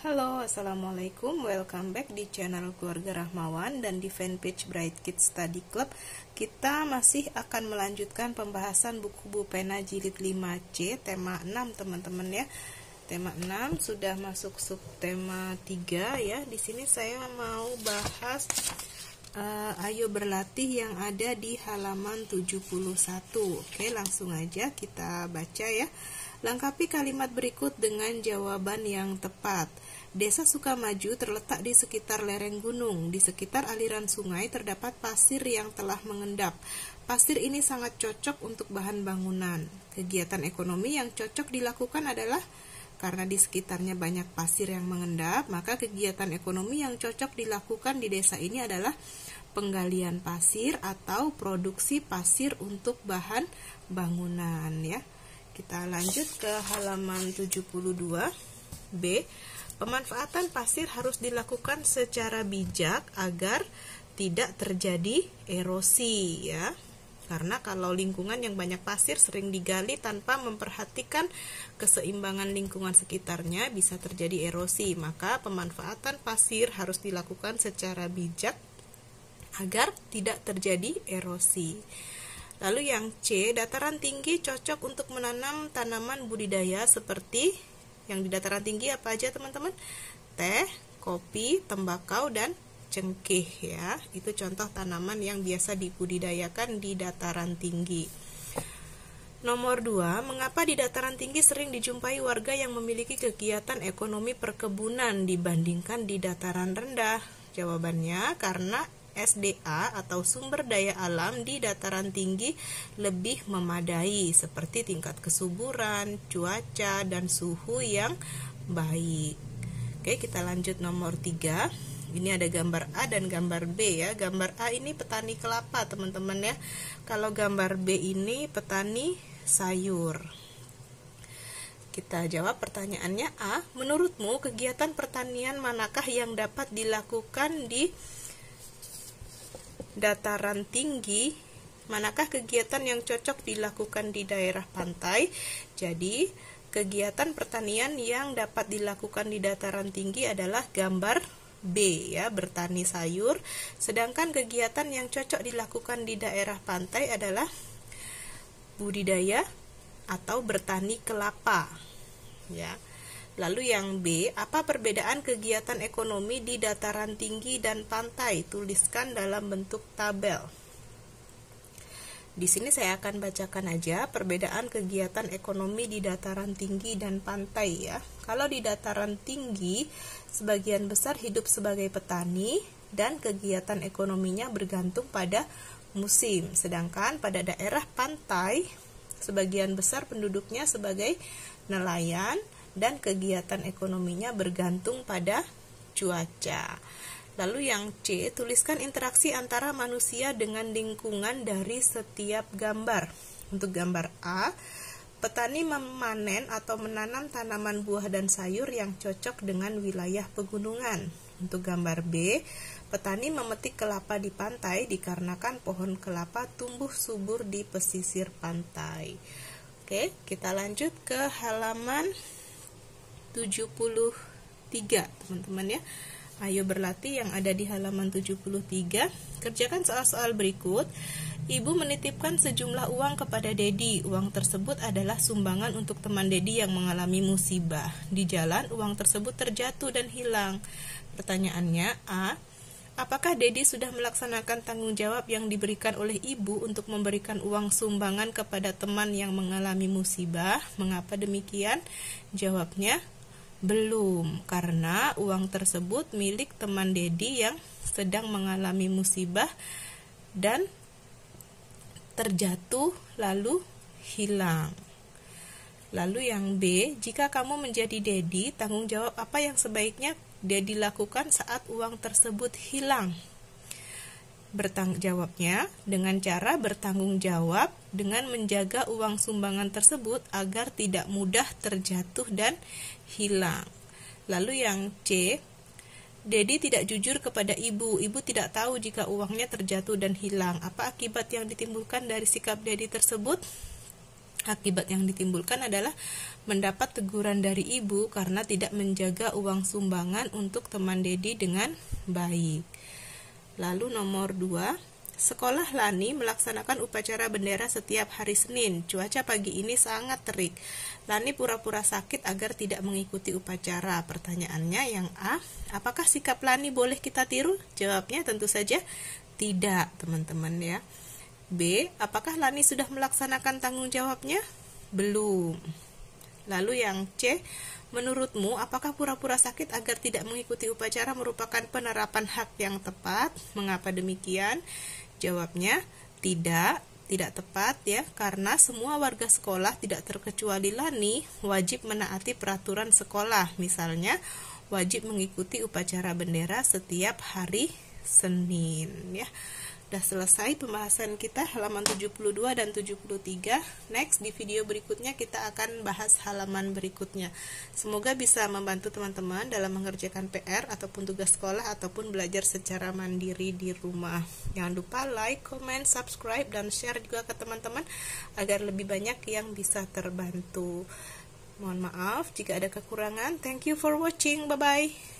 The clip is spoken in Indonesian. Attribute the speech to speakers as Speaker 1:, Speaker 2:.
Speaker 1: Halo, assalamualaikum. Welcome back di channel Keluarga Rahmawan dan di fanpage Bright Kids Study Club. Kita masih akan melanjutkan pembahasan buku Bu Pena jilid 5C tema 6 teman-teman ya. Tema 6 sudah masuk subtema 3 ya. Di sini saya mau bahas ayo berlatih yang ada di halaman 71. Oke, langsung aja kita baca ya. Lengkapi kalimat berikut dengan jawaban yang tepat. Desa Sukamaju terletak di sekitar lereng gunung. Di sekitar aliran sungai terdapat pasir yang telah mengendap. Pasir ini sangat cocok untuk bahan bangunan. Kegiatan ekonomi yang cocok dilakukan adalah karena di sekitarnya banyak pasir yang mengendap, maka kegiatan ekonomi yang cocok dilakukan di desa ini adalah penggalian pasir atau produksi pasir untuk bahan bangunan ya. Kita lanjut ke halaman 72B. Pemanfaatan pasir harus dilakukan secara bijak agar tidak terjadi erosi ya. Karena kalau lingkungan yang banyak pasir sering digali tanpa memperhatikan keseimbangan lingkungan sekitarnya bisa terjadi erosi. Maka pemanfaatan pasir harus dilakukan secara bijak agar tidak terjadi erosi. Lalu yang C, dataran tinggi cocok untuk menanam tanaman budidaya seperti yang di dataran tinggi apa aja teman-teman? Teh, kopi, tembakau, dan cengkeh ya. Itu contoh tanaman yang biasa dibudidayakan di dataran tinggi. Nomor 2, mengapa di dataran tinggi sering dijumpai warga yang memiliki kegiatan ekonomi perkebunan dibandingkan di dataran rendah? Jawabannya karena SDA atau sumber daya alam di dataran tinggi lebih memadai seperti tingkat kesuburan, cuaca, dan suhu yang baik. Oke, kita lanjut nomor 3. Ini ada gambar A dan gambar B ya. Gambar A ini petani kelapa teman-teman ya. Kalau gambar B ini petani sayur. Kita jawab pertanyaannya A. Menurutmu kegiatan pertanian manakah yang dapat dilakukan di dataran tinggi? Manakah kegiatan yang cocok dilakukan di daerah pantai? Jadi, kegiatan pertanian yang dapat dilakukan di dataran tinggi adalah gambar B ya, bertani sayur. Sedangkan kegiatan yang cocok dilakukan di daerah pantai adalah budidaya atau bertani kelapa. Ya. Lalu yang B, apa perbedaan kegiatan ekonomi di dataran tinggi dan pantai? Tuliskan dalam bentuk tabel. Di sini saya akan bacakan aja perbedaan kegiatan ekonomi di dataran tinggi dan pantai ya. Kalau di dataran tinggi, sebagian besar hidup sebagai petani dan kegiatan ekonominya bergantung pada musim. Sedangkan pada daerah pantai, sebagian besar penduduknya sebagai nelayan dan kegiatan ekonominya bergantung pada cuaca. Lalu yang C, tuliskan interaksi antara manusia dengan lingkungan dari setiap gambar. Untuk gambar A, petani memanen atau menanam tanaman buah dan sayur yang cocok dengan wilayah pegunungan. Untuk gambar B, petani memetik kelapa di pantai dikarenakan pohon kelapa tumbuh subur di pesisir pantai. Oke, kita lanjut ke halaman 73 teman-teman ya. Ayo berlatih yang ada di halaman 73. Kerjakan soal-soal berikut. Ibu menitipkan sejumlah uang kepada Dedi. Uang tersebut adalah sumbangan untuk teman Dedi yang mengalami musibah. Di jalan uang tersebut terjatuh dan hilang. Pertanyaannya A, apakah Dedi sudah melaksanakan tanggung jawab yang diberikan oleh ibu untuk memberikan uang sumbangan kepada teman yang mengalami musibah? Mengapa demikian? Jawabnya belum, karena uang tersebut milik teman Dedi yang sedang mengalami musibah dan terjatuh lalu hilang. Lalu yang B, jika kamu menjadi Dedi, tanggung jawab apa yang sebaiknya Dedi lakukan saat uang tersebut hilang? Bertanggung jawabnya dengan cara bertanggung jawab dengan menjaga uang sumbangan tersebut agar tidak mudah terjatuh dan hilang. Lalu yang C, Dedi tidak jujur kepada ibu. Ibu tidak tahu jika uangnya terjatuh dan hilang. Apa akibat yang ditimbulkan dari sikap Dedi tersebut? Akibat yang ditimbulkan adalah mendapat teguran dari ibu karena tidak menjaga uang sumbangan untuk teman Dedi dengan baik. Lalu nomor 2, sekolah Lani melaksanakan upacara bendera setiap hari Senin. Cuaca pagi ini sangat terik. Lani pura-pura sakit agar tidak mengikuti upacara. Pertanyaannya yang A, apakah sikap Lani boleh kita tiru? Jawabnya tentu saja tidak, teman-teman ya. B, apakah Lani sudah melaksanakan tanggung jawabnya? Belum. Lalu yang C, menurutmu apakah pura-pura sakit agar tidak mengikuti upacara merupakan penerapan hak yang tepat? Mengapa demikian? Jawabnya tidak tepat ya, karena semua warga sekolah tidak terkecuali Lani wajib menaati peraturan sekolah. Misalnya, wajib mengikuti upacara bendera setiap hari Senin ya. Udah selesai pembahasan kita halaman 72 dan 73. Next, di video berikutnya kita akan bahas halaman berikutnya. Semoga bisa membantu teman-teman dalam mengerjakan PR ataupun tugas sekolah ataupun belajar secara mandiri di rumah. Jangan lupa like, comment, subscribe, dan share juga ke teman-teman agar lebih banyak yang bisa terbantu. Mohon maaf jika ada kekurangan. Thank you for watching. Bye-bye.